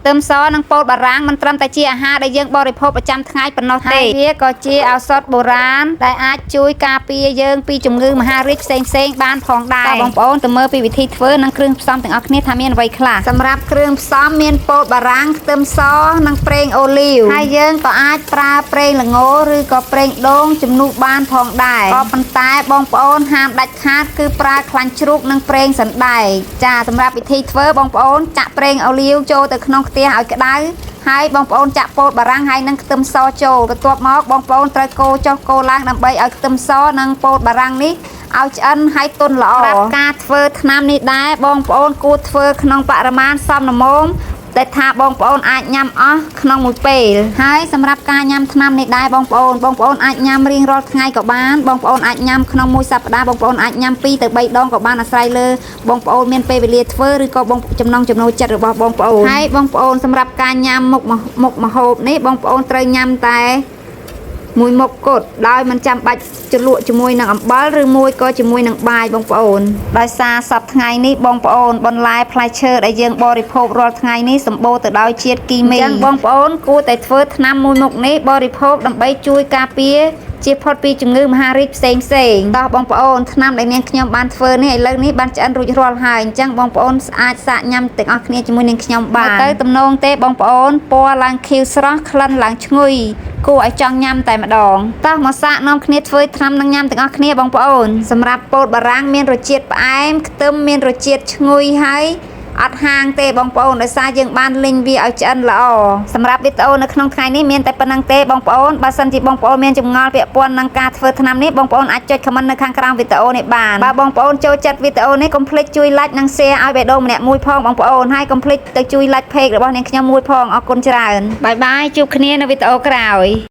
ខ្ទឹមសនិងពោតបារាំងមិនត្រឹមតែជាអាហារដែលយើងបរិភោគប្រចាំថ្ងៃប៉ុណ្ណោះទេវាក៏ជាឱសថបុរាណដែលអាចជួយការពារយើងពីជំងឺមហារីកផ្សេងៗបានផងដែរបងប្អូនទៅមើលពីវិធីធ្វើនិងគ្រឿងផ្សំទាំងអស់គ្នាថាមានអ្វីខ្លះសម្រាប់គ្រឿងផ្សំមានពោតបារាំងខ្ទឹមសនិងប្រេងអូលីវហើយយើងក៏អាចប្រើប្រេងល្ងឬក៏ប្រេងដូងជំនួសបានផងដែរក៏ប៉ុន្តែបងប្អូនហាមដាច់ខាតគឺប្រើខ្លាញ់ជ្រូកនិងប្រេងសណ្ដែកចាសម្រាប់វិធីធ្វើបងប្អូនចាក់ប្រេងអូលីវចូលទៅក្នុងខ្ទះឲ្យក្តៅហើយបងប្អូនចាក់ពោតបារាំងហើយនិងខ្ទឹមសចូលបន្ទាប់មកបងប្អូនត្រូវកូរចុះកូរឡើងដើម្បីឲ្យខ្ទឹមសនិងពោតបារាំងនេះឲ្យឆ្អិនហើយទន់ល្អសម្រាប់ការធ្វើថ្នាំនេះដែរបងប្អូនគួរធ្វើក្នុងបរិមាណសមល្មមតែថាបងប្អូនអាចញ៉ាំអស់ក្នុងមួយពេលហើយសម្រាប់ការញ៉ាំថ្នាំនេះដែរបងប្អូនអាចញ៉ាំរៀងរាល់ថ្ងៃក៏បានបងប្អូនអាចញ៉ាំក្នុងមួយសប្តាហ៍បងប្អូនអាចញ៉ាំ2ទៅ3ដងក៏បានអាស្រ័យលើបងប្អូនមានពេលវេលាធ្វើឬក៏បងចំណង់ចំណូលចិត្តរបស់បងប្អូនហើយបងប្អូនសម្រាប់ការញ៉ាំមុខម្ហូបនេះបងប្អូនត្រូវញ៉ាំតែមួយមុខគត់ដោយមិនចាំបាច់ជ្រលក់ជាមួយនឹងអំបិលឬមួយក៏ជាមួយនឹងបាយបងប្អូនដោយសារសប្តាហ៍ថ្ងៃនេះបងប្អូនបន្លែផ្លែឈើដែលយើងបរិភោគរាល់ថ្ងៃនេះសម្បូរទៅដោយជាតិគីមីអញ្ចឹងបងប្អូនគួរតែធ្វើថ្នាំមួយមុខនេះបរិភោគដើម្បីជួយការពារជៀសផុតពីជំងឺមហារីកផ្សេងតោះបងប្អូនថ្នាំដែលនាងខ្ញុំបានធ្វើនេះឥឡូវនេះបានឆ្អិនរួចរាល់ហើយអញ្ចឹងបងប្អូនអាចសាកញ៉ាំទាំងអស់គ្នាជាមួយនឹងខ្ញុំបានទៅទំនងទេបងប្អូនពណ៌ឡើងខៀវស្រស់ក្លិនឡើងឈ្ងុយគួរឲ្យចង់ញ៉ាំតែម្ដងតោះមកសាកនាំគ្នាធ្វើថ្នាំនិងញ៉ាំទាំងអស់គ្នាបងប្អូនសម្រាប់ពោតបារាំងមានរសជាតិផ្អែមខ្ទឹមមានរសជាតិឈ្ងុយហើយអត់ហាងទេបងប្អូនដោយសារយើងបានលីងវាឲ្យឆ្អិនល្អសម្រាប់វីដេអូនៅក្នុងថ្ងៃនេះមានតែប៉ុណ្្នឹងទេបងប្អូនបើសិនជាបងប្អូនមានចម្ងល់ពាក់ព័ន្ធនឹងការធ្វើថ្នាំនេះបងប្អូនអាចចុច comment នៅខាងក្រោមវីដេអូនេះបានបើបងប្អូនចូលចិត្តវីដេអូនេះកុំភ្លេចជួយ like និង share ឲ្យបេះដូងម្នាក់មួយផងបងប្អូនហើយកុំភ្លេចទៅជួយ like page របស់នាងខ្ញុំមួយផងអរគុណច្រើនបាយបាយជួបគ្នានៅវីដេអូក្រោយ